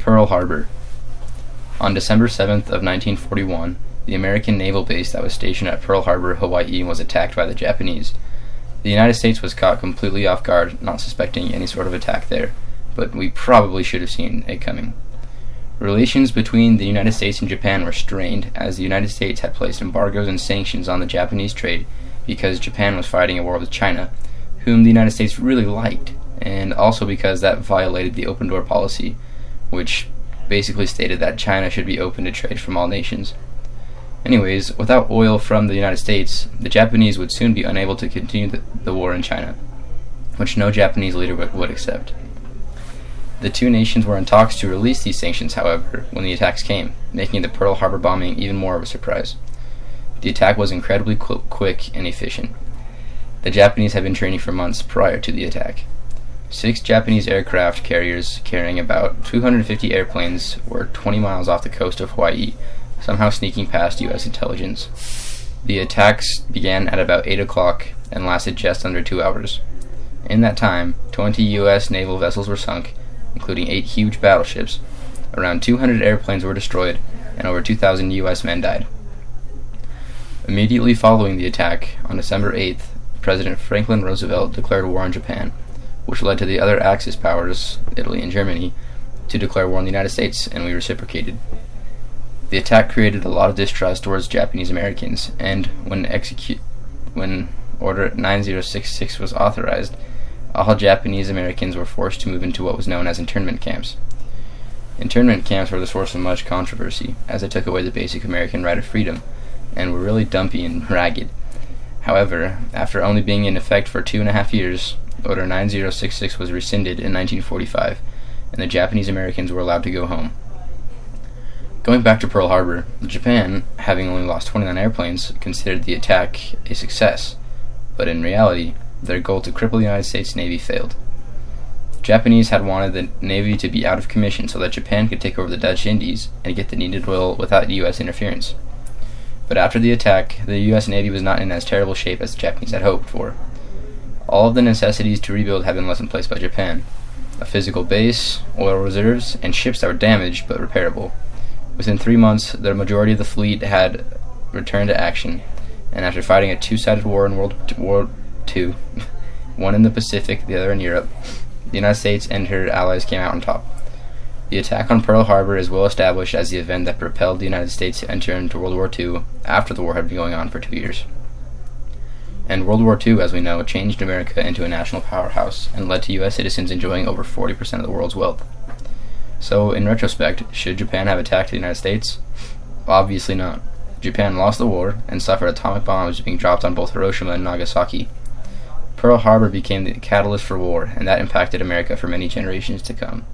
Pearl Harbor. On December 7th of 1941, the American naval base that was stationed at Pearl Harbor, Hawaii, was attacked by the Japanese. The United States was caught completely off guard, not suspecting any sort of attack there, but we probably should have seen it coming. Relations between the United States and Japan were strained, as the United States had placed embargoes and sanctions on the Japanese trade because Japan was fighting a war with China, whom the United States really liked, and also because that violated the open door policy, which basically stated that China should be open to trade from all nations. Anyways, without oil from the United States, the Japanese would soon be unable to continue the war in China, which no Japanese leader would accept. The two nations were in talks to release these sanctions, however, when the attacks came, making the Pearl Harbor bombing even more of a surprise. The attack was incredibly quick and efficient. The Japanese had been training for months prior to the attack. 6 Japanese aircraft carriers carrying about 250 airplanes were 20 miles off the coast of Hawaii, somehow sneaking past U.S. intelligence. The attacks began at about 8 o'clock and lasted just under 2 hours. In that time, 20 U.S. naval vessels were sunk, including 8 huge battleships. Around 200 airplanes were destroyed, and over 2,000 U.S. men died. Immediately following the attack, on December 8th, President Franklin Roosevelt declared war on Japan, which led to the other Axis powers, Italy and Germany, to declare war on the United States, and we reciprocated. The attack created a lot of distrust towards Japanese Americans, and when Order 9066 was authorized, all Japanese Americans were forced to move into what was known as internment camps. Internment camps were the source of much controversy, as they took away the basic American right of freedom, and were really dumpy and ragged. However, after only being in effect for 2.5 years, Order 9066 was rescinded in 1945, and the Japanese Americans were allowed to go home. Going back to Pearl Harbor, Japan, having only lost 29 airplanes, considered the attack a success, but in reality, their goal to cripple the United States Navy failed. Japanese had wanted the Navy to be out of commission so that Japan could take over the Dutch Indies and get the needed oil without U.S. interference. But after the attack, the U.S. Navy was not in as terrible shape as the Japanese had hoped for. All of the necessities to rebuild had been left in place by Japan: a physical base, oil reserves, and ships that were damaged but repairable. Within 3 months, the majority of the fleet had returned to action, and after fighting a two-sided war in World War II, one in the Pacific, the other in Europe, the United States and her allies came out on top. The attack on Pearl Harbor is well established as the event that propelled the United States to enter into World War II after the war had been going on for 2 years. And World War II, as we know, changed America into a national powerhouse and led to U.S. citizens enjoying over 40% of the world's wealth. So, in retrospect, should Japan have attacked the United States? Obviously not. Japan lost the war and suffered atomic bombs being dropped on both Hiroshima and Nagasaki. Pearl Harbor became the catalyst for war, and that impacted America for many generations to come.